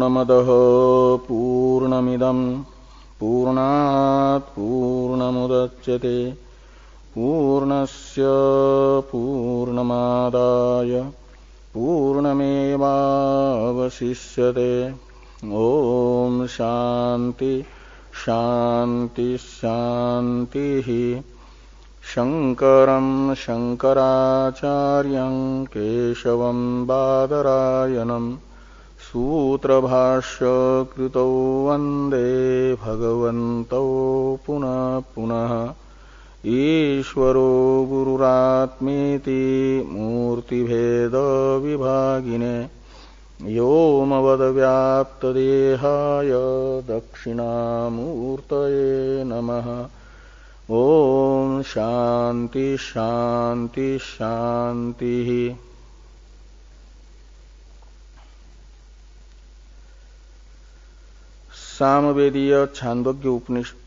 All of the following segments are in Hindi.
पूर्णमदः पूर्णमिदं पूर्णात् पूर्णमुदच्यते पूर्णस्य पूर्णमादाय पूर्णमेवावशिष्यते। ओम शांति शांति शांतिः। शंकरं शंकराचार्यं केशवं बादरायणं सूत्रभाष्य कृतौ वन्दे भगवन्तौ पुनः पुनः। ईश्वरो गुरुरात्मेति मूर्तिभेद विभागिने व्योमवद्व्याप्तदेहाय दक्षिणामूर्तये नमः। ओम शांति शांति शांति। सामवेदीय छांदोग्य उपनिषद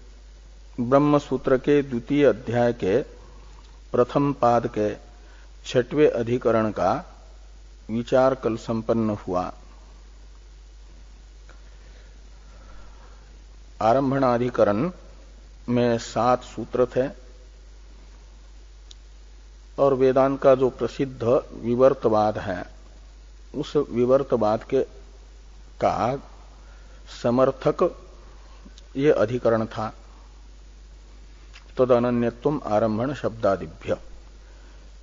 ब्रह्म सूत्र के द्वितीय अध्याय के प्रथम पाद के छठवें अधिकरण का विचार कल संपन्न हुआ। आरंभणाधिकरण में 7 सूत्र थे और वेदांत का जो प्रसिद्ध विवर्तवाद है उस विवर्तवाद का समर्थक ये अधिकरण था। तद अनन्यत्वम आरंभण शब्दादिभ्य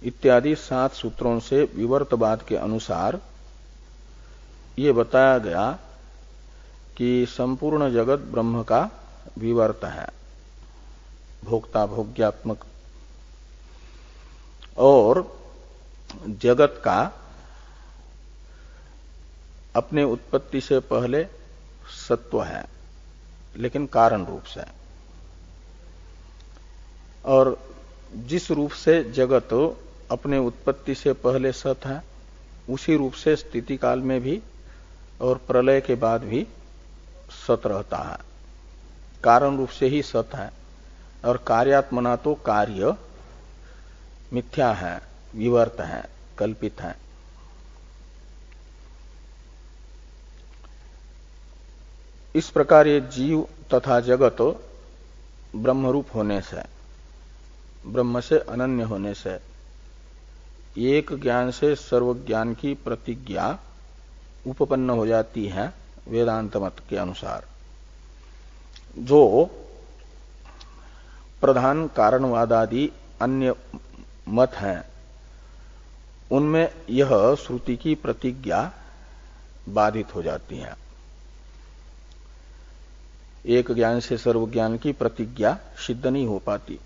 इत्यादि 7 सूत्रों से विवर्तवाद के अनुसार ये बताया गया कि संपूर्ण जगत ब्रह्म का विवर्त है, भोक्ता भोग्यात्मक, और जगत का अपने उत्पत्ति से पहले सत्व है लेकिन कारण रूप से, और जिस रूप से जगत अपने उत्पत्ति से पहले सत है उसी रूप से स्थिति काल में भी और प्रलय के बाद भी सत रहता है, कारण रूप से ही सत है। और कार्यात्मना तो कार्य मिथ्या है, विवर्त है, कल्पित है। इस प्रकार ये जीव तथा जगत ब्रह्मरूप होने से, ब्रह्म से अनन्य होने से, एक ज्ञान से सर्व ज्ञान की प्रतिज्ञा उपपन्न हो जाती है वेदांत मत के अनुसार। जो प्रधान कारणवादादि अन्य मत हैं उनमें यह श्रुति की प्रतिज्ञा बाधित हो जाती है। एक ज्ञान से सर्व ज्ञान की प्रतिज्ञा सिद्ध नहीं हो पाती।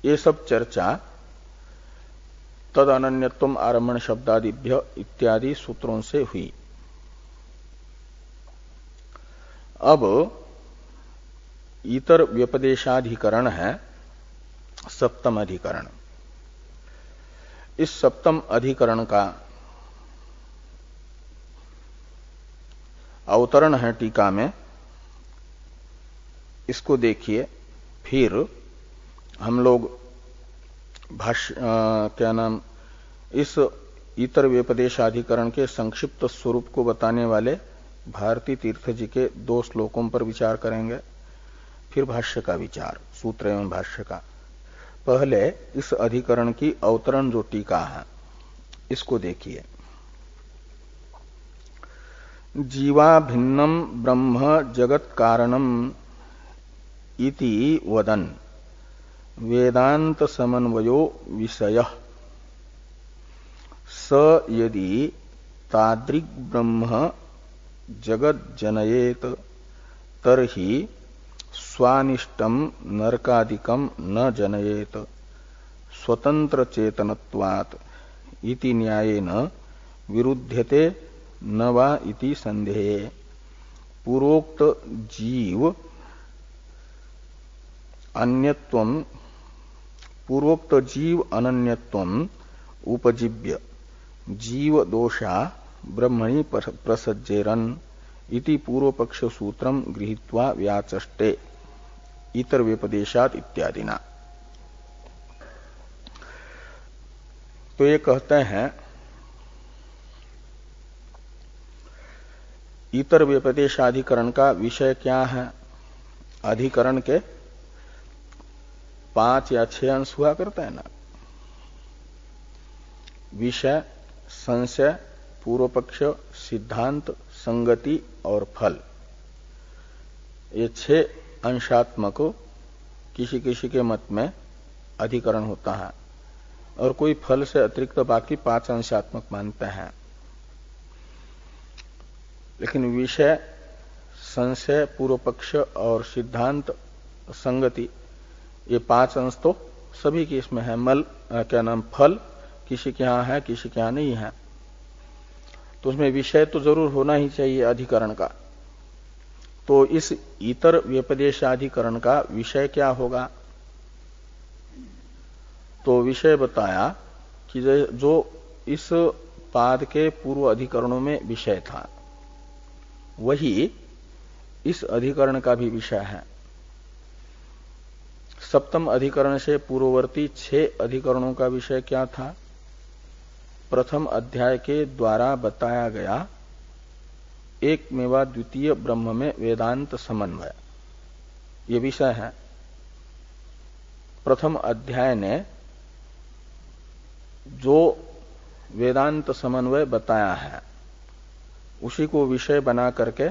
ये सब चर्चा तद अनन्यत्वम आरम्भण शब्दादिभ्य इत्यादि सूत्रों से हुई। अब इतर व्यपदेशाधिकरण है सप्तम अधिकरण। इस सप्तम अधिकरण का अवतरण है टीका में, इसको देखिए। फिर हम लोग इस इतर व्यपदेशाधिकरण के संक्षिप्त स्वरूप को बताने वाले भारती तीर्थ जी के 2 श्लोकों पर विचार करेंगे। फिर भाष्य का विचार, सूत्र एवं भाष्य का। पहले इस अधिकरण की अवतरण जो टीका है इसको देखिए। जीवा भिन्नम ब्रह्म जगत कारणम इति वदन वेदांत समन्वयो विषय स यदि तादृग ब्रह्म जगत जनयेत तरहि स्वानिष्टम नरकादिकम न जनयेत स्वतंत्र चेतनत्वात् इति न्यायेन विरुध्यते न वा इति संदेहे। पूर्वोक्त जीव अनन्यत्वम उपजीव्य जीव दोषा ब्रह्मणि प्रसज्जेरन इति पूर्व पक्ष सूत्रम गृहीत्वा व्याचष्टे इतर व्यपदेशात इत्यादिना। तो ये कहते हैं इतर व्यपदेशाधिकरण का विषय क्या है? अधिकरण के 5 या 6 अंश हुआ करता है ना। विषय, संशय, पूर्व पक्ष, सिद्धांत, संगति और फल, ये 6 अंशात्मक किसी किसी के मत में अधिकरण होता है और कोई फल से अतिरिक्त बाकी 5 अंशात्मक मानते हैं। लेकिन विषय, संशय, पूर्व पक्ष और सिद्धांत, संगति, ये 5 अंश तो सभी की इसमें है। फल किसी के यहां है, किसी के यहां नहीं है, तो उसमें विषय तो जरूर होना ही चाहिए अधिकरण का। तो इस इतर व्यपदेशाधिकरण का विषय क्या होगा? तो विषय बताया कि जो इस पाद के पूर्व अधिकरणों में विषय था वही इस अधिकरण का भी विषय है। सप्तम अधिकरण से पूर्ववर्ती 6 अधिकरणों का विषय क्या था? प्रथम अध्याय के द्वारा बताया गया एकमेवा द्वितीय ब्रह्म में वेदांत समन्वय, ये विषय है। प्रथम अध्याय ने जो वेदांत समन्वय बताया है उसी को विषय बना करके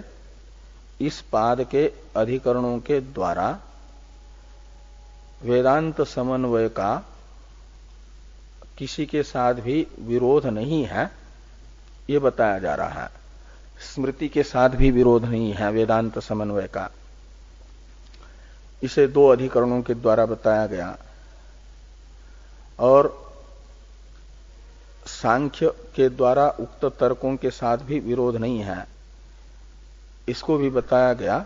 इस पाद के अधिकरणों के द्वारा वेदांत समन्वय का किसी के साथ भी विरोध नहीं है, ये बताया जा रहा है। स्मृति के साथ भी विरोध नहीं है वेदांत समन्वय का, इसे 2 अधिकरणों के द्वारा बताया गया। और सांख्य के द्वारा उक्त तर्कों के साथ भी विरोध नहीं है, इसको भी बताया गया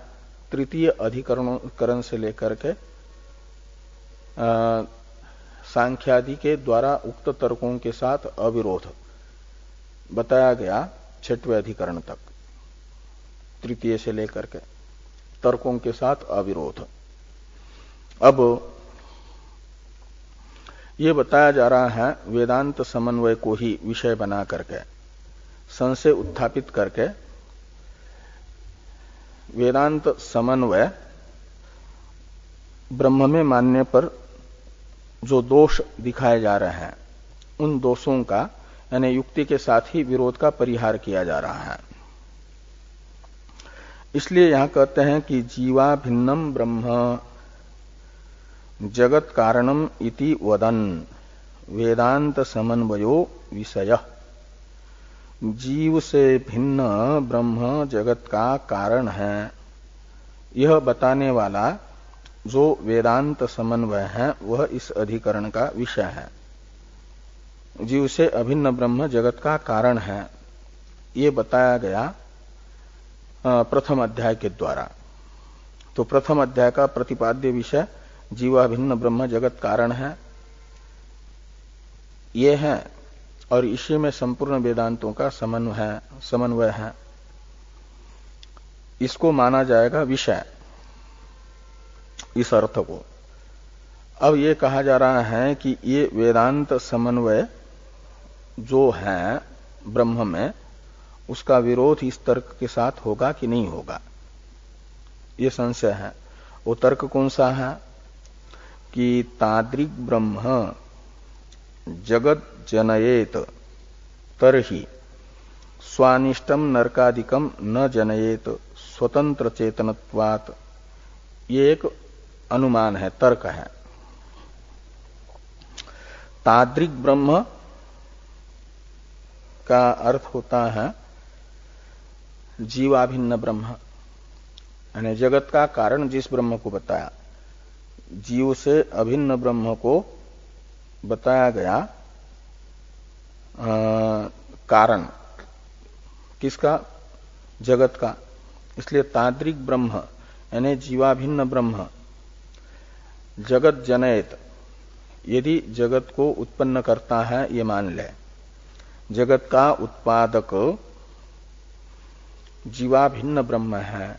तृतीय अधिकरण से लेकर के सांख्यादि के द्वारा उक्त तर्कों के साथ अविरोध बताया गया 6वें अधिकरण तक, तृतीय से लेकर के तर्कों के साथ अविरोध। अब ये बताया जा रहा है वेदांत समन्वय को ही विषय बना करके, संशय उत्थापित करके वेदांत समन्वय ब्रह्म में मानने पर जो दोष दिखाए जा रहे हैं उन दोषों का यानी युक्ति के साथ ही विरोध का परिहार किया जा रहा है। इसलिए यहां कहते हैं कि जीवा भिन्नम ब्रह्म जगत कारणम इति वदन वेदांत समन्वयो विषय। जीव से भिन्न ब्रह्म जगत का कारण है, यह बताने वाला जो वेदांत समन्वय है वह इस अधिकरण का विषय है। जीव से अभिन्न ब्रह्म जगत का कारण है, ये बताया गया प्रथम अध्याय के द्वारा। तो प्रथम अध्याय का प्रतिपाद्य विषय जीवाभिन्न ब्रह्म जगत कारण है, ये है, और इसी में संपूर्ण वेदांतों का समन्वय है। इसको माना जाएगा विषय, इस अर्थ को। अब ये कहा जा रहा है कि ये वेदांत समन्वय जो है ब्रह्म में, उसका विरोध इस तर्क के साथ होगा कि नहीं होगा, ये संशय है। वो तर्क कौन सा है कि तादृक् ब्रह्म जगत जनयेत तरहि स्वानिष्टम नरकादिकम न जनयेत स्वतंत्र चेतनत्वात्, ये एक अनुमान है, तर्क है। तादृक् ब्रह्म का अर्थ होता है जीवाभिन्न ब्रह्म, यानी जगत का कारण जिस ब्रह्म को बताया, जीव से अभिन्न ब्रह्म को बताया गया कारण किसका? जगत का। इसलिए तादृक् ब्रह्म यानी जीवाभिन्न ब्रह्म जगत जनयत, यदि जगत को उत्पन्न करता है ये मान ले, जगत का उत्पादक जीवाभिन्न ब्रह्म है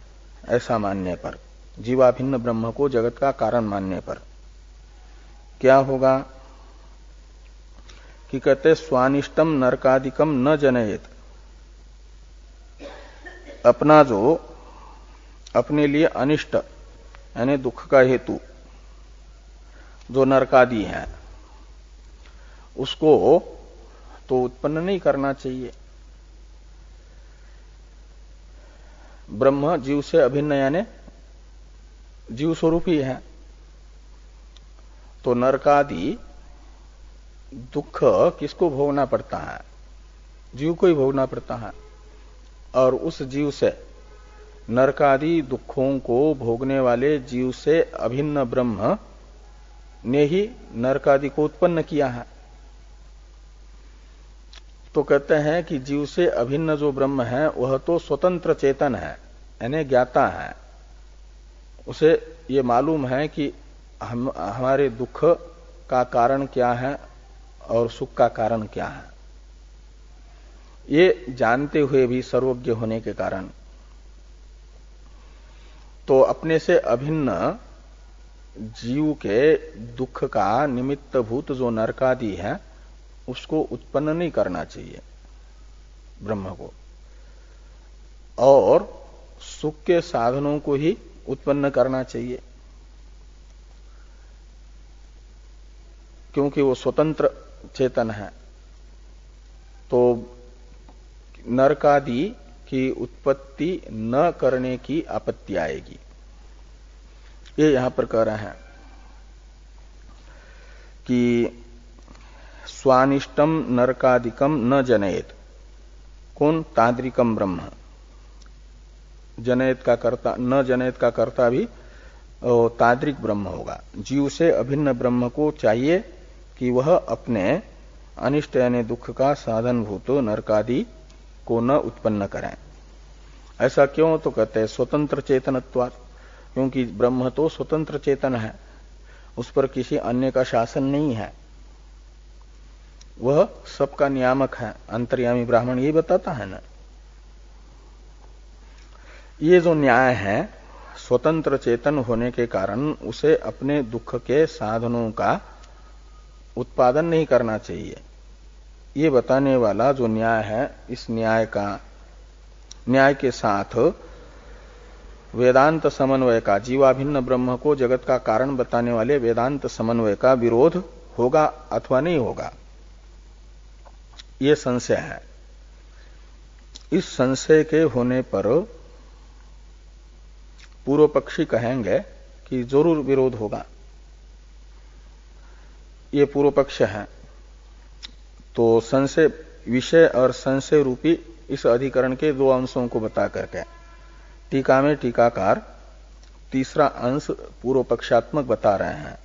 ऐसा मानने पर, जीवाभिन्न ब्रह्म को जगत का कारण मानने पर क्या होगा कि कहते स्वानिष्टम नरकादिकम न जनयेत। अपना जो अपने लिए अनिष्ट यानी दुख का हेतु जो नरकादि है उसको तो उत्पन्न नहीं करना चाहिए। ब्रह्म जीव से अभिन्न यानी जीव स्वरूप ही है, तो नरकादि दुख किसको भोगना पड़ता है? जीव को ही भोगना पड़ता है। और उस जीव से नरकादि दुखों को भोगने वाले जीव से अभिन्न ब्रह्म ने ही नरकादि को उत्पन्न किया है। तो कहते हैं कि जीव से अभिन्न जो ब्रह्म है वह तो स्वतंत्र चेतन है यानी ज्ञाता है। उसे ये मालूम है कि हमारे दुख का कारण क्या है और सुख का कारण क्या है, ये जानते हुए भी सर्वज्ञ होने के कारण तो अपने से अभिन्न जीव के दुख का निमित्त भूत जो नरकादि है उसको उत्पन्न नहीं करना चाहिए ब्रह्म को, और सुख के साधनों को ही उत्पन्न करना चाहिए, क्योंकि वो स्वतंत्र चेतन है। तो नरकादि की उत्पत्ति न करने की आपत्ति आएगी, ये यहां पर कह रहे हैं कि स्वानिष्टम नरकादिकम न जनयेत। कौन? ताद्रिकम ब्रह्म। जनयत का कर्ता, न जनयत का कर्ता भी ताद्रिक ब्रह्म होगा। जीव से अभिन्न ब्रह्म को चाहिए कि वह अपने अनिष्ट यानी दुख का साधनभूत नरकादि को न उत्पन्न करें। ऐसा क्यों? तो कहते हैं स्वतंत्र चेतनत्वात्, क्योंकि ब्रह्म तो स्वतंत्र चेतन है, उस पर किसी अन्य का शासन नहीं है, वह सबका नियामक है। अंतर्यामी ब्राह्मण यही बताता है ना। ये जो न्याय है स्वतंत्र चेतन होने के कारण उसे अपने दुख के साधनों का उत्पादन नहीं करना चाहिए, ये बताने वाला जो न्याय है, इस न्याय के साथ वेदांत समन्वय का, जीवाभिन्न ब्रह्म को जगत का कारण बताने वाले वेदांत समन्वय का विरोध होगा अथवा नहीं होगा, ये संशय है। इस संशय के होने पर पूर्व पक्षी कहेंगे कि जरूर विरोध होगा, ये पूर्व पक्ष है। तो संशय विषय और संशय रूपी इस अधिकरण के दो अंशों को बता करके टीका में टीकाकार तीसरा अंश पूर्व पक्षात्मक बता रहे हैं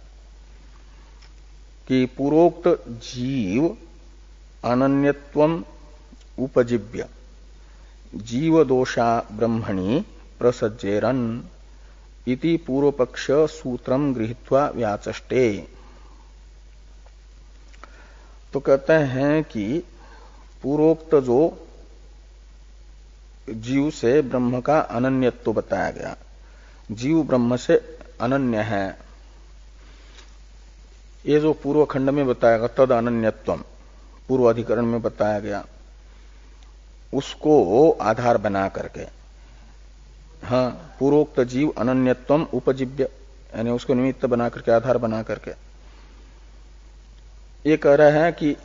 कि पूर्वोक्त जीव अनन्यत्वम उपजीव्य जीव दोषा ब्रह्मणि प्रसज्जेरन इति पूर्व पक्ष सूत्रम गृहीत्वा व्याचष्टे। तो कहते हैं कि पूर्वोक्त जो जीव से ब्रह्म का अनन्यत्व बताया गया, जीव ब्रह्म से अनन्य है, ये जो पूर्व खंड में बताया गया तद अनन्यत्वम पूर्व अधिकरण में बताया गया, उसको आधार बना करके, हाँ, पूर्वोक्त जीव अनन्यत्वम उपजीव्य यानी उसको निमित्त बना करके, आधार बना करके ये कह रहे हैं कि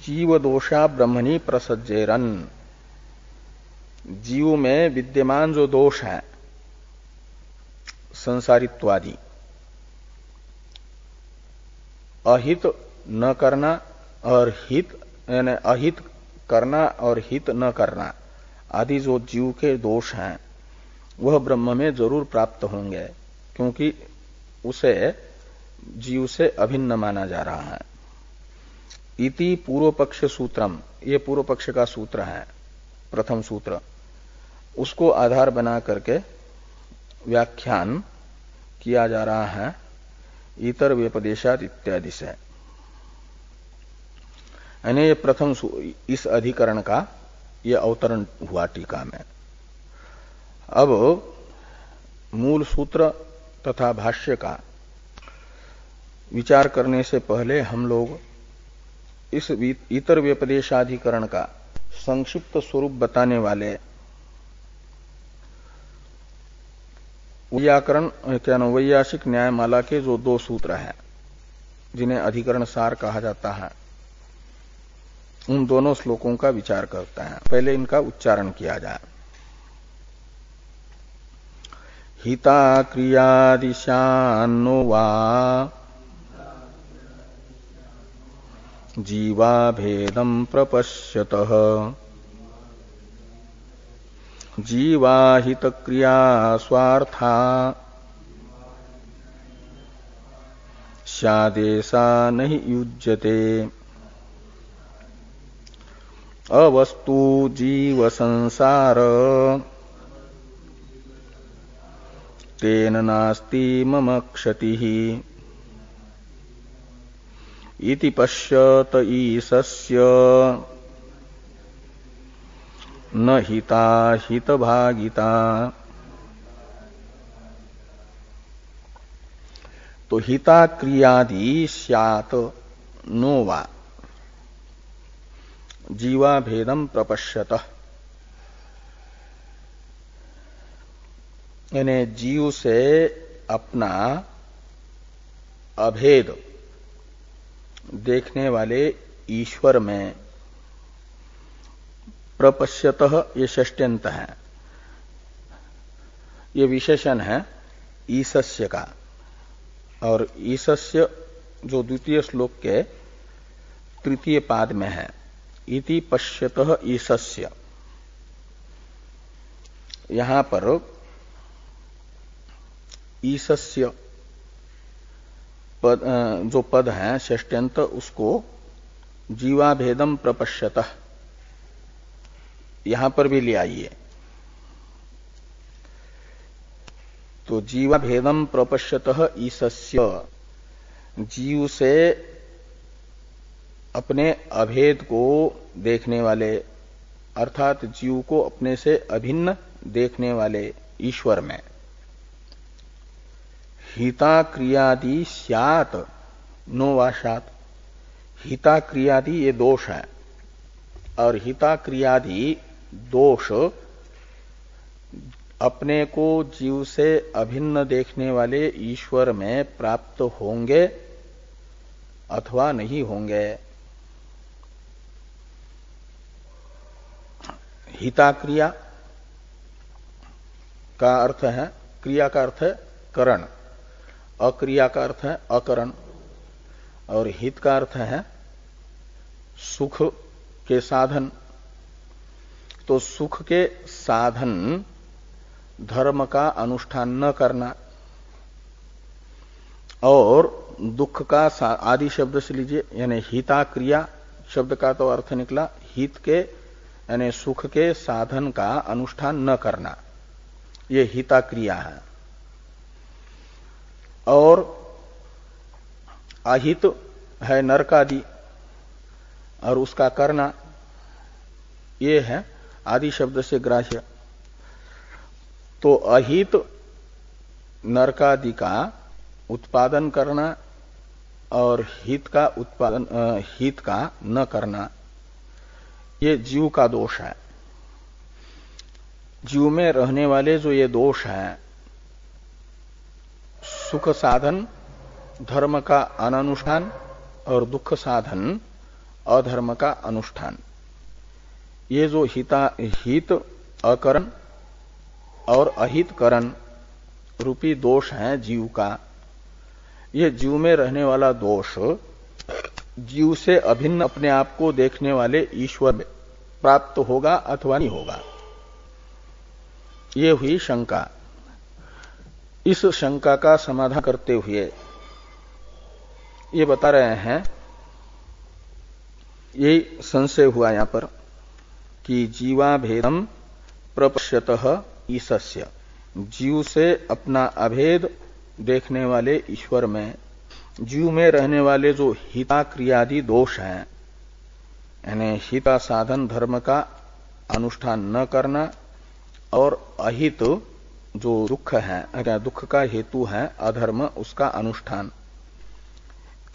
जीव दोषा ब्रह्मणि प्रसज्जेरन, जीव में विद्यमान जो दोष है संसारित्वादि, अहित न करना और हित यानी अहित करना और हित न करना आदि जो जीव के दोष हैं वह ब्रह्म में जरूर प्राप्त होंगे, क्योंकि उसे जीव से अभिन्न माना जा रहा है। इति पूर्व पक्ष सूत्रम, ये पूर्व पक्ष का सूत्र है, प्रथम सूत्र, उसको आधार बना करके व्याख्यान किया जा रहा है इतर व्यपदेशात इत्यादि से। यानी ये प्रथम इस अधिकरण का ये अवतरण हुआ टीका में। अब मूल सूत्र तथा भाष्य का विचार करने से पहले हम लोग इस इतर व्यपदेशाधिकरण का संक्षिप्त स्वरूप बताने वाले व्याकरण क्या न वैयासिक न्यायमाला के जो 2 सूत्र हैं जिन्हें अधिकरण सार कहा जाता है, उन दोनों श्लोकों का विचार करते हैं। पहले इनका उच्चारण किया जाए। हिता क्रियादिशान्नो वा जीवा भेदं प्रपश्यतः जीवा हित क्रिया स्वार्था स्यादेशा नहीं युज्यते अवस्तु जीव संसार तेन नास्ति मम क्षतिः इति पश्यत ईशस्य न हिता हितभागिता। तो हिता क्रियादि स्यात् नो वा जीवा भेदम प्रपश्यत, यानी जीव से अपना अभेद देखने वाले ईश्वर में, प्रपश्यतः ये षष्ट्यंत है, ये विशेषण है ईशस्य का। और ईशस्य जो द्वितीय श्लोक के तृतीय पाद में है, इति पश्यतः ईशस्य, यहां पर ईशस्य पद, जो पद है षष्ट्यंत, उसको जीवाभेदम प्रपश्यतः यहां पर भी ले आइए। तो जीवाभेदम प्रपश्यतः ईशस्य, जीव से अपने अभेद को देखने वाले, अर्थात जीव को अपने से अभिन्न देखने वाले ईश्वर में हिता क्रियादि स्यात् नो वा स्यात्। हिता क्रियादि ये दोष है, और हिता क्रियादि दोष अपने को जीव से अभिन्न देखने वाले ईश्वर में प्राप्त होंगे अथवा नहीं होंगे। हिता क्रिया का अर्थ है, क्रिया का अर्थ है करण, अक्रिया का अर्थ है अकरण, और हित का अर्थ है सुख के साधन। तो सुख के साधन धर्म का अनुष्ठान न करना, और दुख का आदि शब्द से लीजिए, यानी हिता क्रिया शब्द का तो अर्थ निकला हित के यानी सुख के साधन का अनुष्ठान न करना, ये हिता क्रिया है। और अहित है नरकादि, और उसका करना ये है आदि शब्द से ग्राह्य। तो अहित नरकादि का उत्पादन करना और हित का उत्पादन हित का न करना, ये जीव का दोष है। जीव में रहने वाले जो ये दोष हैं, सुख साधन धर्म का अनानुष्ठान और दुख साधन अधर्म का अनुष्ठान, ये जो हित अकरण और अहित करण रूपी दोष है जीव का, ये जीव में रहने वाला दोष जीव से अभिन्न अपने आप को देखने वाले ईश्वर में प्राप्त होगा अथवा नहीं होगा, ये हुई शंका। इस शंका का समाधान करते हुए ये बता रहे हैं, यही संशय हुआ यहां पर कि जीवाभेदम प्रपश्यतः ईशस्य, जीव से अपना अभेद देखने वाले ईश्वर में जीव में रहने वाले जो हिता क्रियादि दोष हैं, यानी हिता साधन धर्म का अनुष्ठान न करना और अहित जो दुख है, दुख का हेतु है अधर्म, उसका अनुष्ठान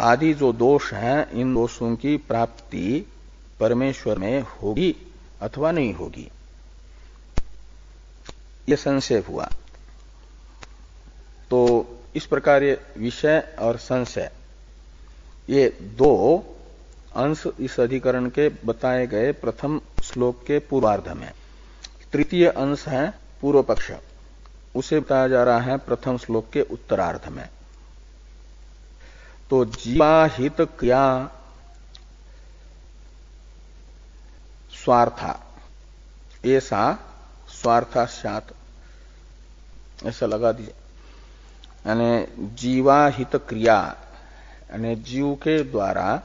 आदि जो दोष हैं, इन दोषों की प्राप्ति परमेश्वर में होगी अथवा नहीं होगी, यह संशय हुआ। तो इस प्रकार ये विषय और संशय, ये दो अंश इस अधिकरण के बताए गए प्रथम श्लोक के पूर्वार्ध में। तृतीय अंश है पूर्व पक्ष, उसे बताया जा रहा है प्रथम श्लोक के उत्तरार्ध में। तो जीवाहित क्रिया स्वार्था, ऐसा स्वार्था स्यात्, ऐसा लगा दीजिए। यानी जीवाहित क्रिया, यानी जीव के द्वारा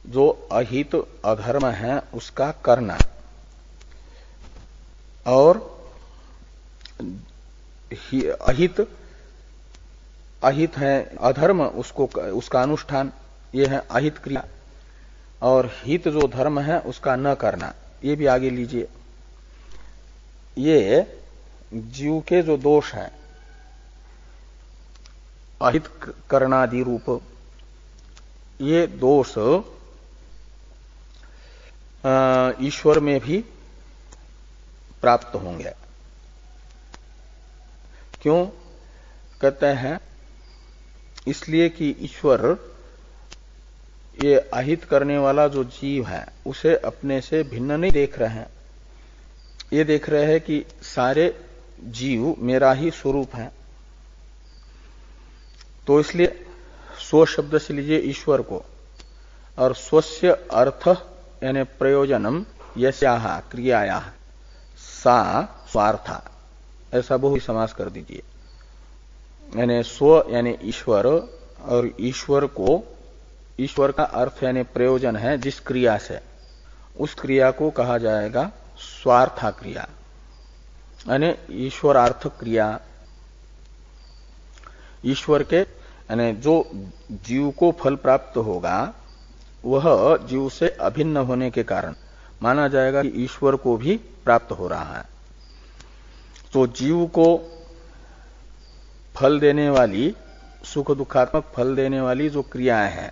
जो अहित अधर्म है उसका करना, और अहित अहित है अधर्म, उसका अनुष्ठान, ये है अहित क्रिया। और हित जो धर्म है उसका न करना, ये भी आगे लीजिए। ये जीव के जो दोष हैं अहित करणादि रूप, ये दोष ईश्वर में भी प्राप्त होंगे। क्यों कहते हैं? इसलिए कि ईश्वर ये अहित करने वाला जो जीव है उसे अपने से भिन्न नहीं देख रहे हैं। ये देख रहे हैं कि सारे जीव मेरा ही स्वरूप है। तो इसलिए स्व शब्द से लीजिए ईश्वर को, और स्वस्य अर्थ यानी प्रयोजनम यस्याः क्रियायाः सा स्वार्था, ऐसा बहु समास कर दीजिए। यानी स्व यानी ईश्वर, और ईश्वर को, ईश्वर का अर्थ यानी प्रयोजन है जिस क्रिया से, उस क्रिया को कहा जाएगा स्वार्था क्रिया, यानी ईश्वरार्थ क्रिया। ईश्वर के यानी जो जीव को फल प्राप्त होगा वह जीव से अभिन्न होने के कारण माना जाएगा कि ईश्वर को भी प्राप्त हो रहा है। तो जीव को फल देने वाली, सुख दुखात्मक फल देने वाली जो क्रियाएं हैं,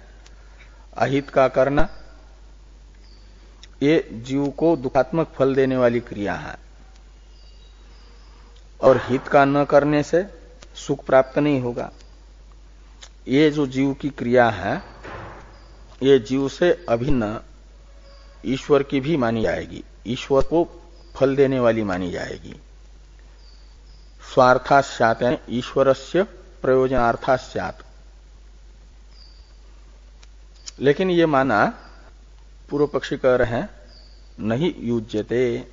अहित का करना, ये जीव को दुखात्मक फल देने वाली क्रिया है। और हित का न करने से सुख प्राप्त नहीं होगा। ये जो जीव की क्रिया है, ये जीव से अभिन्न ईश्वर की भी मानी जाएगी, ईश्वर को फल देने वाली मानी जाएगी। स्वार्था स्यात् यानी ईश्वरस्य प्रयोजनार्था स्यात्। लेकिन ये माना पूर्व पक्षी कह रहे हैं नहीं युज्यते,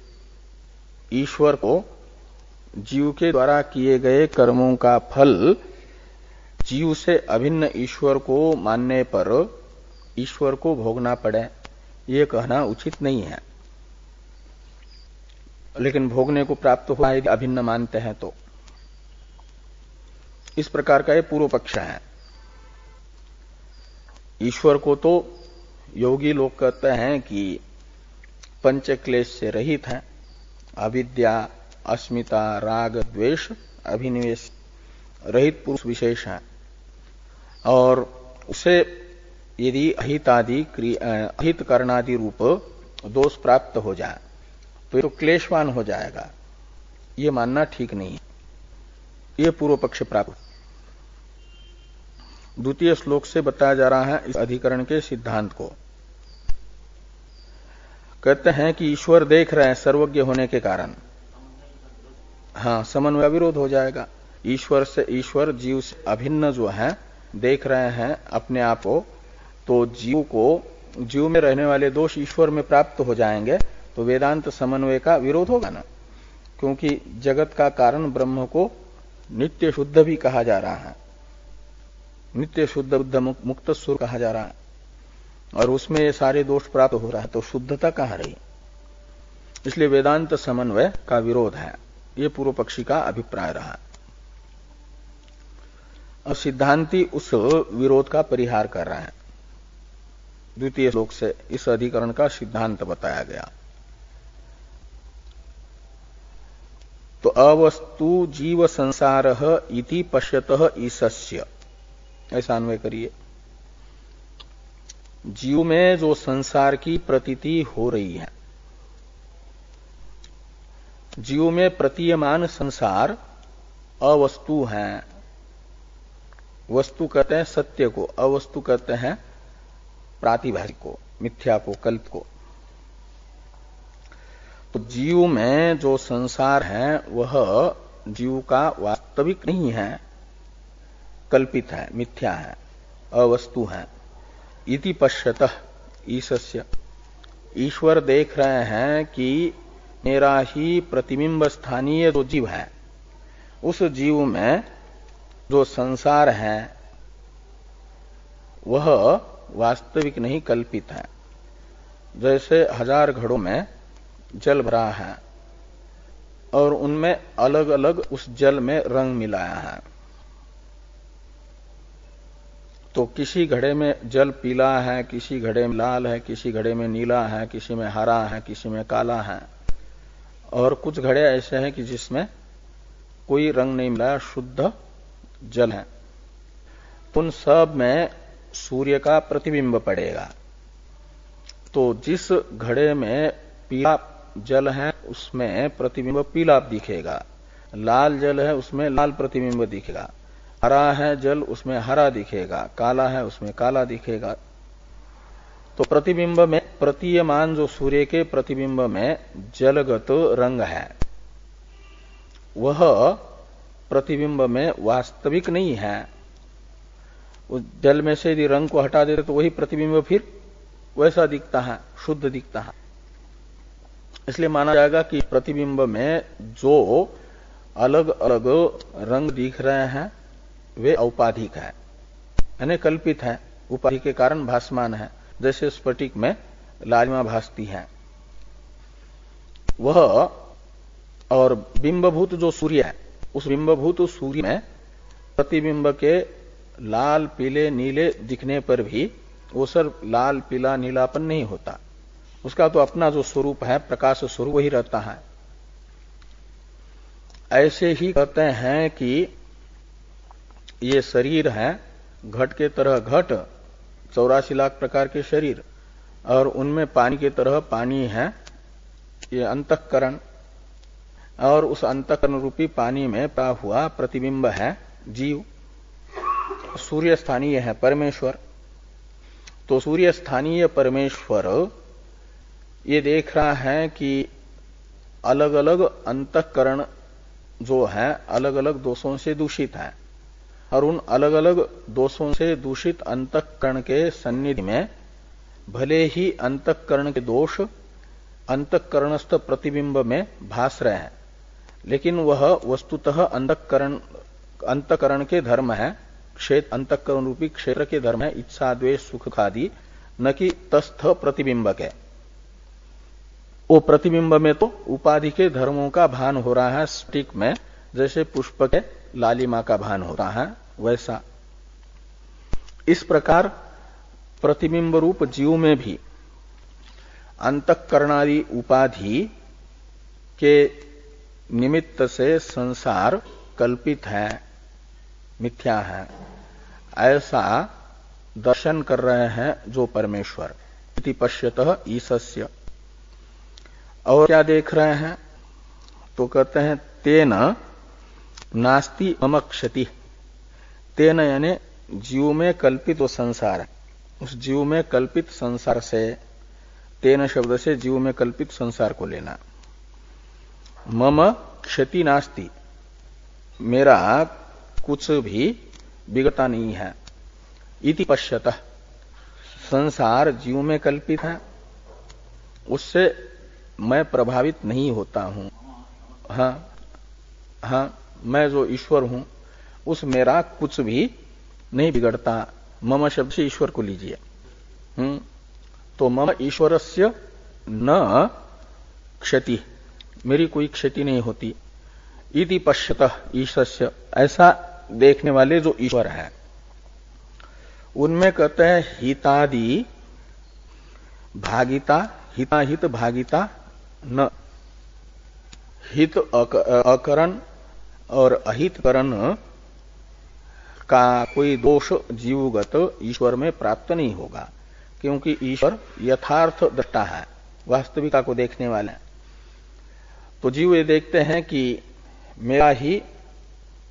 ईश्वर को जीव के द्वारा किए गए कर्मों का फल जीव से अभिन्न ईश्वर को मानने पर ईश्वर को भोगना पड़े, ये कहना उचित नहीं है। लेकिन भोगने को प्राप्त हुआ यदि अभिन्न मानते हैं तो, इस प्रकार का ये पूर्व पक्ष है। ईश्वर को तो योगी लोग कहते हैं कि पंच क्लेश से रहित है, अविद्या, अस्मिता, राग, द्वेष, अभिनिवेश रहित पुरुष विशेष है। और उसे यदि अहित करणादि रूप दोष प्राप्त हो जाए तो ये तो क्लेशवान हो जाएगा, ये मानना ठीक नहीं है। ये पूर्व पक्ष प्राप्त। द्वितीय श्लोक से बताया जा रहा है इस अधिकरण के सिद्धांत को। कहते हैं कि ईश्वर देख रहे हैं सर्वज्ञ होने के कारण, हाँ, समन्वय विरोध हो जाएगा। ईश्वर जीव से अभिन्न जो है देख रहे हैं अपने आप को, तो जीव में रहने वाले दोष ईश्वर में प्राप्त हो जाएंगे, तो वेदांत समन्वय का विरोध होगा ना। क्योंकि जगत का कारण ब्रह्म को नित्य शुद्ध भी कहा जा रहा है, नित्य शुद्ध बुद्ध मुक्त स्वरूप कहा जा रहा है, और उसमें ये सारे दोष प्राप्त हो रहा है, तो शुद्धता कहाँ रही? इसलिए वेदांत समन्वय का विरोध है, ये पूर्व पक्षी का अभिप्राय रहा। अब सिद्धांती उस विरोध का परिहार कर रहे हैं। द्वितीय श्लोक से इस अधिकरण का सिद्धांत बताया गया। तो अवस्तु जीव संसारः इति पश्यतः ईशस्य, ऐसा अन्वय करिए। जीव में जो संसार की प्रतीति हो रही है, जीव में प्रतीयमान संसार अवस्तु है, वस्तु कहते हैं सत्य को, अवस्तु कहते हैं प्रातिभाषिक को, मिथ्या को, कल्प को। तो जीव में जो संसार है वह जीव का वास्तविक नहीं है, कल्पित है, मिथ्या है, अवस्तु है। इति पश्यतः ईशस्य, ईश्वर देख रहे हैं कि मेरा ही प्रतिबिंब स्थानीय जो जीव है, उस जीव में जो संसार है वह वास्तविक नहीं, कल्पित है। जैसे 1000 घड़ों में जल भरा है और उनमें अलग अलग उस जल में रंग मिलाया है। तो किसी घड़े में जल पीला है, किसी घड़े में लाल है, किसी घड़े में नीला है, किसी में हरा है, किसी में काला है, और कुछ घड़े ऐसे हैं कि जिसमें कोई रंग नहीं मिलाया, शुद्ध जल है। उन सब में सूर्य का प्रतिबिंब पड़ेगा। तो जिस घड़े में पीला जल है उसमें प्रतिबिंब पीला दिखेगा, लाल जल है उसमें लाल प्रतिबिंब दिखेगा, हरा है जल उसमें हरा दिखेगा, काला है उसमें काला दिखेगा। तो प्रतिबिंब में प्रतीयमान जो सूर्य के प्रतिबिंब में जलगत रंग है वह प्रतिबिंब में वास्तविक नहीं है। उस जल में से यदि रंग को हटा देते तो वही प्रतिबिंब फिर वैसा दिखता है, शुद्ध दिखता है। इसलिए माना जाएगा कि प्रतिबिंब में जो अलग अलग रंग दिख रहे हैं वे औपाधिक है, यानी कल्पित है, उपाधि के कारण भासमान है। जैसे स्फटिक में लालिमा भासती है वह, और बिंबभूत जो सूर्य है उस बिंबभूत सूर्य में प्रतिबिंब के लाल पीले नीले दिखने पर भी वो सब लाल पीला नीलापन नहीं होता, उसका तो अपना जो स्वरूप है, प्रकाश स्वरूप, वही रहता है। ऐसे ही कहते हैं कि ये शरीर है घट के तरह घट, 84 लाख प्रकार के शरीर, और उनमें पानी के तरह पानी है ये अंतःकरण, और उस अंतःकरण रूपी पानी में पड़ा हुआ प्रतिबिंब है जीव। सूर्य स्थानीय है परमेश्वर। तो सूर्य स्थानीय परमेश्वर ये देख रहा है कि अलग अलग अंतःकरण जो है अलग अलग दोषों से दूषित है, और उन अलग अलग दोषों से दूषित अंतःकरण के सन्निधि में भले ही अंतःकरण के दोष अंतःकरणस्थ प्रतिबिंब में भास रहे हैं, लेकिन वह वस्तुतः अंतःकरण के धर्म है, क्षेत्र अंतःकरण रूपी क्षेत्र के धर्म है, इच्छा द्वेष सुख आदि, न कि तस्थ प्रतिबिंब के। वो प्रतिबिंब में तो उपाधि के धर्मों का भान हो रहा है, स्फटिक में जैसे पुष्प के लालिमा का भान होता है वैसा। इस प्रकार प्रतिबिंब रूप जीव में भी अंतःकरणादि उपाधि के निमित्त से संसार कल्पित है, मिथ्या है, ऐसा दर्शन कर रहे हैं जो परमेश्वर। इति पश्यतः ईशस्य। और क्या देख रहे हैं? तो कहते हैं तेन नास्ति मम क्षति। तेन यानी जीव में कल्पित वो संसार है, उस जीव में कल्पित संसार से, तेन शब्द से जीव में कल्पित संसार को लेना। मम क्षति नास्ति, मेरा कुछ भी बिगड़ता नहीं है। इति पश्यतः, संसार जीव में कल्पित है, उससे मैं प्रभावित नहीं होता हूं। हाँ, मैं जो ईश्वर हूं उस मेरा कुछ भी नहीं बिगड़ता। मम शब्द से ईश्वर को लीजिए। तो मम ईश्वरस्य न क्षति, मेरी कोई क्षति नहीं होती। इति पश्यतः ईशस्य, ऐसा देखने वाले जो ईश्वर है उनमें कहते हैं हितादि भागिता, हिताहित भागिता न, हित अकरण और अहितकरण का कोई दोष जीवगत ईश्वर में प्राप्त नहीं होगा, क्योंकि ईश्वर यथार्थ दृष्टा है, वास्तविकता को देखने वाले हैं। तो जीव ये देखते हैं कि मेरा ही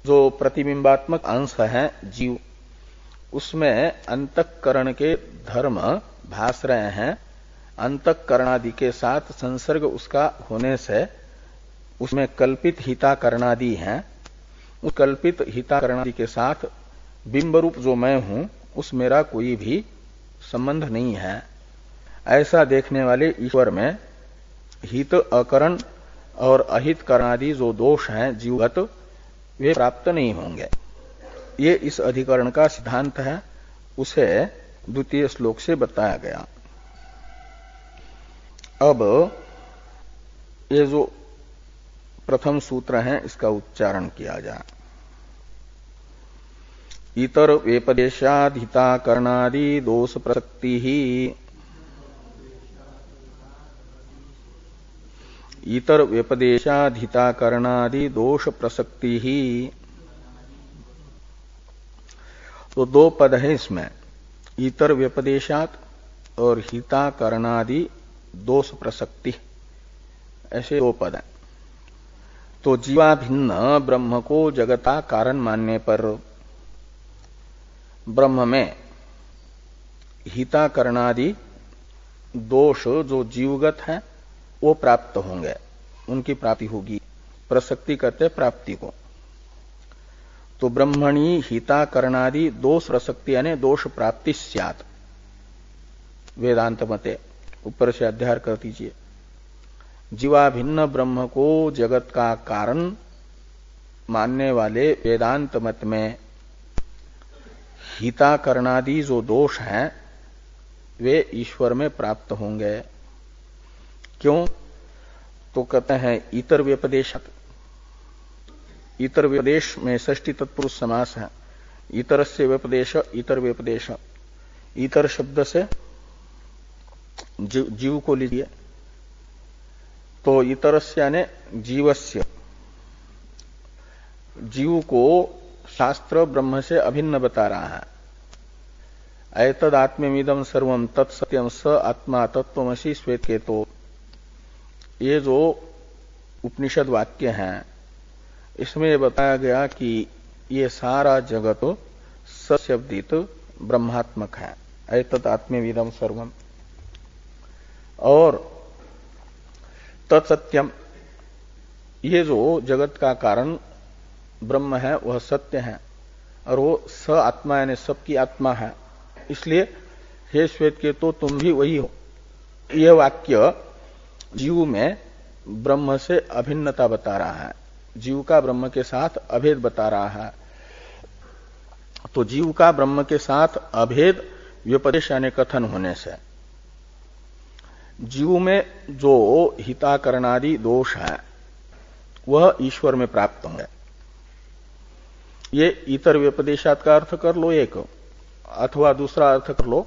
जो प्रतिबिंबात्मक अंश है जीव, उसमें अंतःकरण के धर्म भास रहे हैं, अंतःकरणादि के साथ संसर्ग उसका होने से उसमें कल्पित हिताकरणादि हैं। उस कल्पित हिताकरणादि के साथ बिंब रूप जो मैं हूं उस मेरा कोई भी संबंध नहीं है। ऐसा देखने वाले ईश्वर में हित अकरण और अहित करणादि जो दोष हैं जीवगत, वे प्राप्त नहीं होंगे। ये इस अधिकरण का सिद्धांत है, उसे द्वितीय श्लोक से बताया गया। अब ये जो प्रथम सूत्र है इसका उच्चारण किया जाए। इतर व्यपदेशाधिता करणादि दोष प्रसक्ति ही, इतर व्यपदेशाधिता करणादि दोष प्रसक्ति ही। तो दो पद है इसमें, इतर व्यपदेशात और हिता करणादि दोष प्रसक्ति, ऐसे दो पद हैं। तो जीवाभिन्न ब्रह्म को जगता कारण मानने पर ब्रह्म में हिता करणादि दोष जो जीवगत है वो प्राप्त होंगे, उनकी प्राप्ति होगी। प्रसक्ति कहते प्राप्ति को। तो ब्रह्मणी हिता करणादि दोष प्रसक्ति यानी दोष प्राप्ति स्यात्, वेदांत मते। ऊपर से अध्याय कर दीजिए। जीवाभिन्न ब्रह्म को जगत का कारण मानने वाले वेदांत मत में हिता करणादि जो दोष हैं वे ईश्वर में प्राप्त होंगे। क्यों? तो कहते हैं इतर व्यपदेशक। इतर व्यपदेश में षष्ठी तत्पुरुष समास है। इतर से व्यपदेश, इतर व्यपदेश। इतर शब्द से जीव को लीजिए, तो इतरस्य यानी जीवस्य, जीव को शास्त्र ब्रह्म से अभिन्न बता रहा है। एतद आत्मेमिदं सर्वं तत्सत्यं स आत्मा तत्त्वमसि श्वेतकेतो, ये जो उपनिषद वाक्य हैं इसमें यह बताया गया कि ये सारा जगत सशब्दित ब्रह्मात्मक है। एतद आत्मेमिदं सर्वम और तत्सत्यम, ये जो जगत का कारण ब्रह्म है वह सत्य है और वो स आत्मा यानी सबकी आत्मा है। इसलिए हे श्वेत के तो तुम भी वही हो। यह वाक्य जीव में ब्रह्म से अभिन्नता बता रहा है, जीव का ब्रह्म के साथ अभेद बता रहा है। तो जीव का ब्रह्म के साथ अभेद व्यपदेश यानी कथन होने से जीव में जो हिताकरणादि दोष है वह ईश्वर में प्राप्त होंगे। ये इतर व्यपदेशात का अर्थ कर लो एक, अथवा दूसरा अर्थ कर लो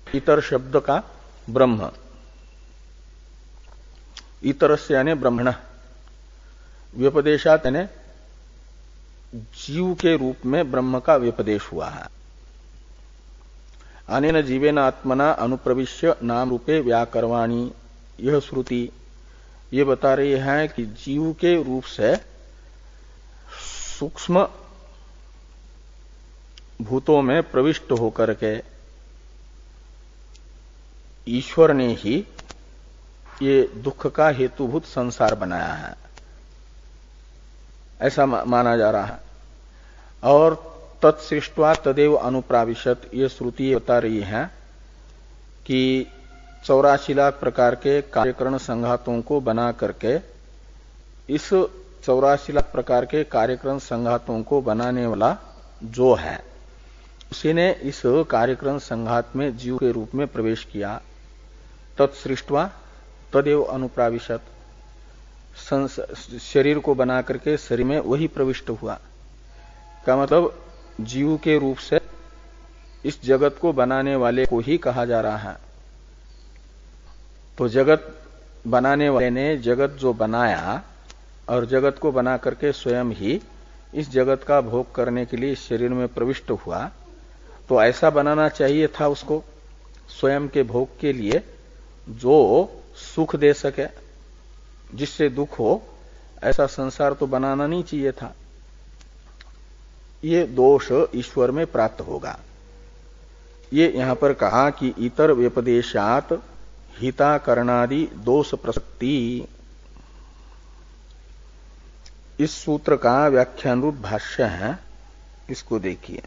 इतर शब्द का ब्रह्म, इतरस्य यानी ब्रह्मण, व्यपदेशात यानी जीव के रूप में ब्रह्म का व्यपदेश हुआ है। अनेन जीवेन आत्मना अनुप्रविश्य नाम रूपे व्याकरवाणी, यह श्रुति ये बता रही है कि जीव के रूप से सूक्ष्म भूतों में प्रविष्ट होकर के ईश्वर ने ही ये दुख का हेतुभूत संसार बनाया है, ऐसा माना जा रहा है। और तत्सृष्ट्वा तदेव अनुप्राविशत, ये श्रुति बता रही है कि 84 लाख प्रकार के कार्यकरण संघातों को बना करके इस 84 लाख प्रकार के कार्यकरण संघातों को बनाने वाला जो है उसी ने इस कार्यकरण संघात में जीव के रूप में प्रवेश किया। तत्सृष्ट्वा तदेव अनुप्राविशत, शरीर को बना करके शरीर में वही प्रविष्ट हुआ का मतलब जीव के रूप से इस जगत को बनाने वाले को ही कहा जा रहा है। तो जगत बनाने वाले ने जगत जो बनाया और जगत को बना करके स्वयं ही इस जगत का भोग करने के लिए शरीर में प्रविष्ट हुआ, तो ऐसा बनाना चाहिए था उसको स्वयं के भोग के लिए जो सुख दे सके, जिससे दुख हो, ऐसा संसार तो बनाना नहीं चाहिए था। ये दोष ईश्वर में प्राप्त होगा। ये यहां पर कहा कि इतर व्यपदेशात हिता करणादि दोष प्रसक्ति। इस सूत्र का व्याख्यान रूप भाष्य है, इसको देखिए।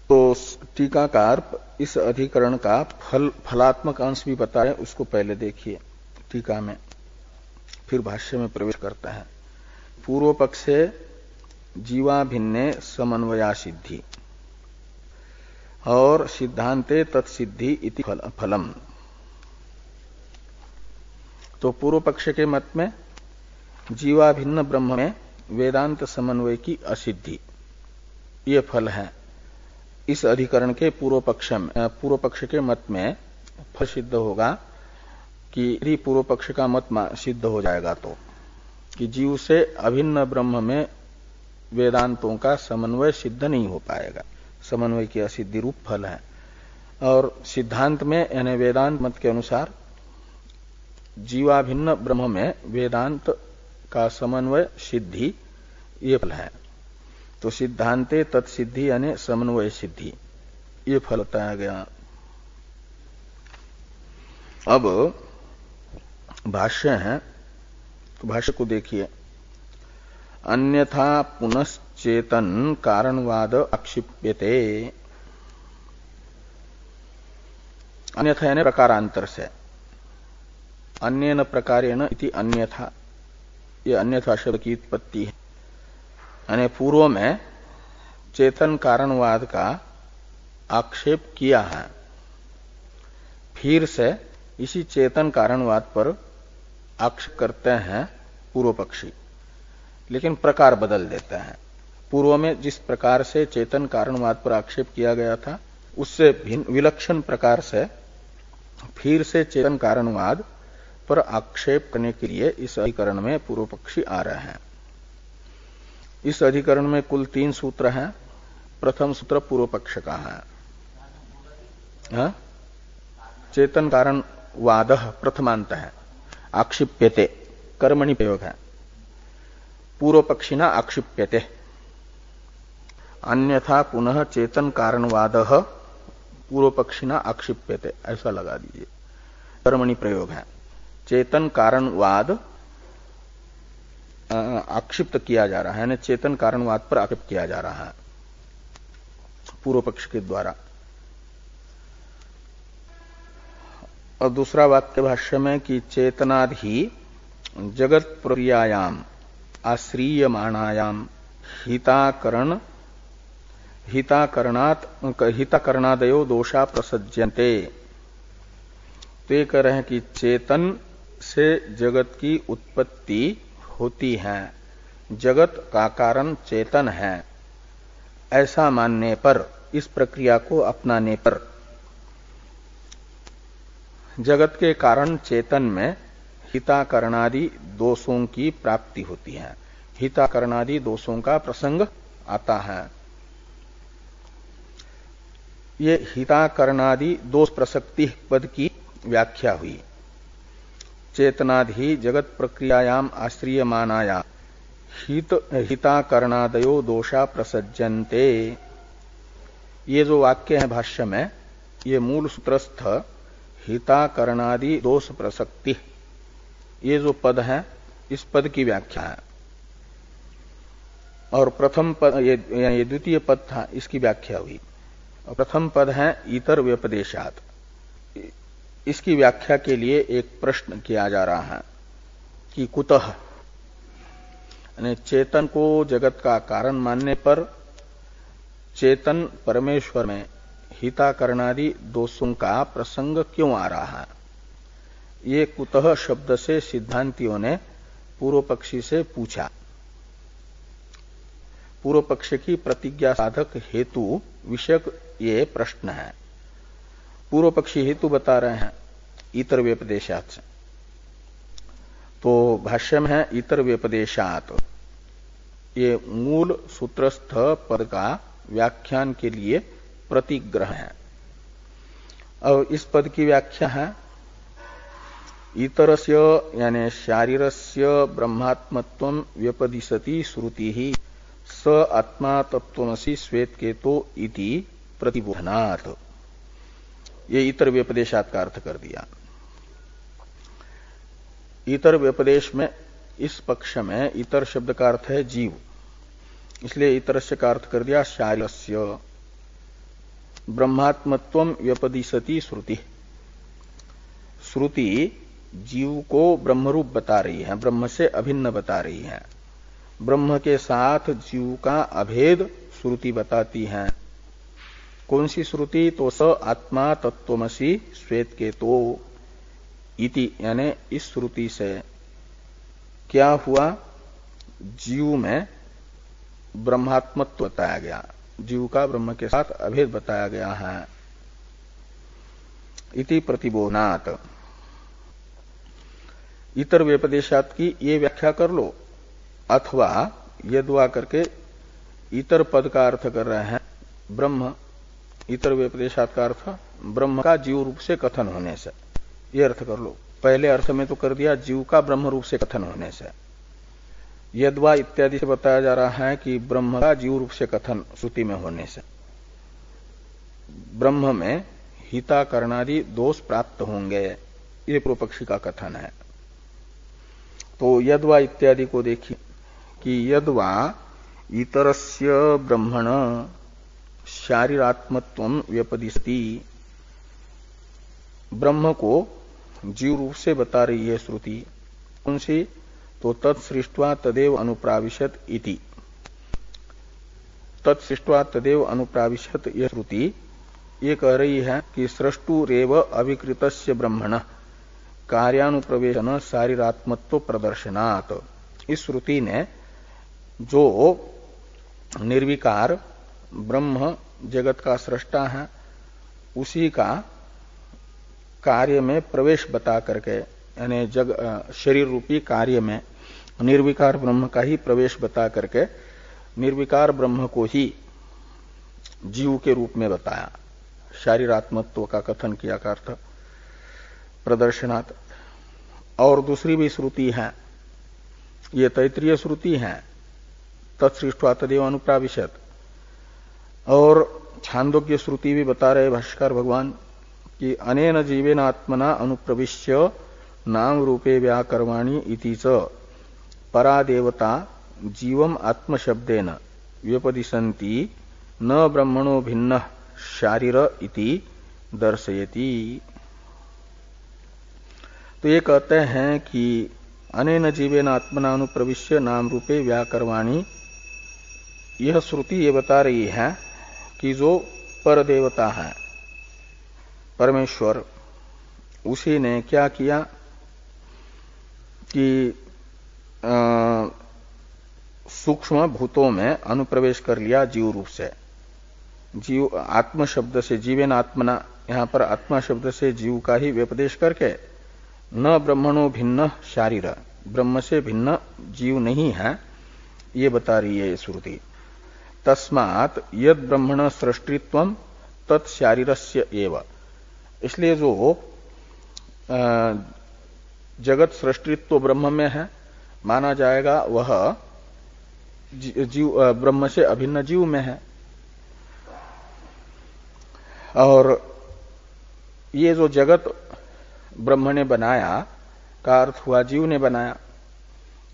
तो टीकाकार इस अधिकरण का फलात्मक अंश भी बता रहे, उसको पहले देखिए टीका में, फिर भाष्य में प्रवेश करता है। पूर्व पक्षे जीवाभिन्ने समन्वया सिद्धि और सिद्धांते तत्सिद्धि इति फलम। तो पूर्व पक्ष के मत में जीवाभिन्न ब्रह्म में वेदांत समन्वय की असिद्धि, ये फल है। इस अधिकरण के पूर्व पक्ष के मत में फल सिद्ध होगा कि यदि पूर्व पक्ष का मत सिद्ध हो जाएगा तो कि जीव से अभिन्न ब्रह्म में वेदांतों का समन्वय सिद्ध नहीं हो पाएगा, समन्वय की असिद्धि रूप फल है। और सिद्धांत में यानी वेदांत मत के अनुसार जीवाभिन्न ब्रह्म में वेदांत का समन्वय सिद्धि, ये फल है। तो सिद्धांते तत्सिद्धि यानी समन्वय सिद्धि, ये फल बताया गया। अब भाष्य है, तो भाष्य को देखिए। अन्यथा पुनश्चेतन कारणवाद आक्षिप्यते। अन्यथा यानी प्रकारांतर से, अन्येन प्रकारेण इति अन्यथा, ये अन्यथा शब्द की उत्पत्ति है। यानी पूर्व में चेतन कारणवाद का आक्षेप किया है, फिर से इसी चेतन कारणवाद पर आक्षेप करते हैं पूर्व पक्षी, लेकिन प्रकार बदल देते हैं। पूर्व में जिस प्रकार से चेतन कारणवाद पर आक्षेप किया गया था, उससे भिन्न विलक्षण प्रकार से फिर से चेतन कारणवाद पर आक्षेप करने के लिए इस अधिकरण में पूर्व पक्षी आ रहे हैं। इस अधिकरण में कुल 3 सूत्र हैं। प्रथम सूत्र पूर्व पक्ष का है, चेतन कारणवाद प्रथमांत है, आक्षिप्यते कर्मणि प्रयोग है, पूर्व पक्षिना आक्षिप्यते। अन्यथा पुनः चेतन कारणवाद पूर्व पक्षिना आक्षिप्यते, ऐसा लगा दीजिए, कर्मणि प्रयोग है। चेतन कारणवाद आक्षिप्त किया जा रहा है, यानी चेतन कारणवाद पर आक्षेप किया जा रहा है पूर्व पक्ष के द्वारा। और दूसरा वाक्य भाष्य में कि चेतनादि जगत प्रक्रियायाम आश्रीयमाणायाम हिताकरणादयो दोषा प्रसज्यन्ते। तो ये कह रहे हैं कि चेतन से जगत की उत्पत्ति होती है, जगत का कारण चेतन है, ऐसा मानने पर, इस प्रक्रिया को अपनाने पर जगत के कारण चेतन में हिताकरणादि दोषों की प्राप्ति होती है, हिताकरणादि दोषों का प्रसंग आता है। ये हिताकरणादि दोष प्रसक्ति पद की व्याख्या हुई। चेतनादि जगत प्रक्रियायाम आश्रियमानाया हिताकरणादयो दोषा प्रसज्यन्ते। ये जो वाक्य है भाष्य में, ये मूल सूत्रस्थ हिताकरणादि दोष प्रसक्ति, ये जो पद है, इस पद की व्याख्या है। और प्रथम पद, ये द्वितीय पद था, इसकी व्याख्या हुई। और प्रथम पद है इतर व्यपदेशात, इसकी व्याख्या के लिए एक प्रश्न किया जा रहा है कि कुतः, यानी चेतन को जगत का कारण मानने पर चेतन परमेश्वर में हिताकरणादि दोषों का प्रसंग क्यों आ रहा है। ये कुतः शब्द से सिद्धांतियों ने पूर्व पक्षी से पूछा। पूर्व पक्ष की प्रतिज्ञा साधक हेतु विषयक ये प्रश्न है। पूर्व पक्षी हेतु बता रहे हैं इतर व्यपदेशात से। तो भाष्य में है इतर व्यपदेशात, ये मूल सूत्रस्थ पद का व्याख्यान के लिए प्रतिग्रह है। और इस पद की व्याख्या है इतरस्य यानी शारीरस्य ब्रह्मात्मत्वं व्यपदिशति श्रुति ही स आत्मा तत्त्वमसि श्वेतकेतो इति प्रतिबोधनात्। ये इतर व्यपदेशात का अर्थ कर दिया। इतर व्यपदेश में इस पक्ष में इतर शब्द का अर्थ है जीव, इसलिए इतरस्य का अर्थ कर दिया शारीरस्य ब्रह्मात्मत्वं व्यपदिशति श्रुति। श्रुति जीव को ब्रह्मरूप बता रही है, ब्रह्म से अभिन्न बता रही है। ब्रह्म के साथ जीव का अभेद श्रुति बताती है। कौन सी श्रुति? तो स आत्मा तत्त्वमसि श्वेतकेतो इति, यानी इस श्रुति से क्या हुआ? जीव में ब्रह्मात्मत्व बताया गया, जीव का ब्रह्म के साथ अभेद बताया गया है। इति प्रतिबोधनात्। इतर व्यपदेशात की ये व्याख्या कर लो, अथवा यद्वा करके इतर पद का अर्थ कर रहे हैं ब्रह्म। इतर व्यपदेशात का अर्थ ब्रह्म का जीव रूप से कथन होने से, ये अर्थ कर लो। पहले अर्थ में तो कर दिया जीव का ब्रह्म रूप से कथन होने से। यद्वा इत्यादि से बताया जा रहा है कि ब्रह्म का जीव रूप से कथन श्रुति में होने से ब्रह्म में हिता करणादि दोष प्राप्त होंगे, ये पूर्व पक्षी का कथन है। तो यद्वा इत्यादि को देखिए कि यद्वा इतरस्य ब्रह्मण शारीरात्मत्वं व्यपदिशति, ब्रह्म को जीव रूप से बता रही है श्रुति। कौन सी? तो तत्सृष्ट्वा तदेव अनुप्राविशत इति। तत्सृष्ट्वा तदेव अनुप्राविशत यह श्रुति ये कह रही है कि सृष्टुरेव अविकृतस्य ब्रह्मण कार्यानुप्रवेशन शारीरात्मत्व प्रदर्शनात्। इस श्रुति ने जो निर्विकार ब्रह्म जगत का सृष्टा है उसी का कार्य में प्रवेश बता करके, यानी शरीर रूपी कार्य में निर्विकार ब्रह्म का ही प्रवेश बता करके निर्विकार ब्रह्म को ही जीव के रूप में बताया। शारीरात्मत्व का कथन किया का अर्थ प्रदर्शनात्। और दूसरी भी श्रुति है, ये तैत्रीय श्रुति है, तत्सृष्ट्वा तदेव अनुप्राविशत। और छांदोग्य श्रुति भी बता रहे भाष्यकार भगवान कि अनेन जीवेन आत्मना अनुप्रविश्य नाम रूपे व्याकर्माणि इति च परा देवता जीवम आत्मशब्देन व्यपदिशन्ति न ब्रह्मणो भिन्न शारीर इति दर्शयति। तो ये कहते हैं कि अनेन जीवेन आत्मना अनुप्रविश्य नाम रूपे व्याकर्माणि, यह श्रुति ये बता रही है कि जो पर देवता है परमेश्वर, उसी ने क्या किया कि सूक्ष्म भूतों में अनुप्रवेश कर लिया जीव रूप से। जीव आत्म शब्द से जीवेन आत्मना, यहां पर आत्मा शब्द से जीव का ही व्यपदेश करके न ब्रह्मणो भिन्न शारीर, ब्रह्म से भिन्न जीव नहीं है, ये बता रही है श्रुति। तस्मात् यद ब्रह्मण सृष्टित्वम तत्शारीरस्य एव, इसलिए जो जगत सृष्टित्व ब्रह्म में है माना जाएगा वह जीव ब्रह्म से अभिन्न जीव में है। और ये जो जगत ब्रह्म ने बनाया का अर्थ हुआ जीव ने बनाया,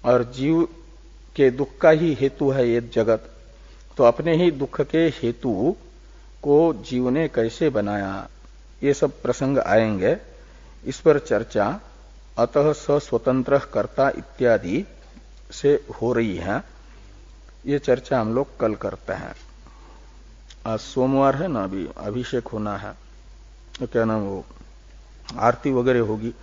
और जीव के दुख का ही हेतु है ये जगत, तो अपने ही दुख के हेतु को जीव ने कैसे बनाया, ये सब प्रसंग आएंगे। इस पर चर्चा अतः स स्वतंत्र कर्ता इत्यादि से हो रही है, ये चर्चा हम लोग कल करते हैं। आज सोमवार है ना, अभी अभिषेक होना है, तो क्या नाम वो आरती वगैरह होगी।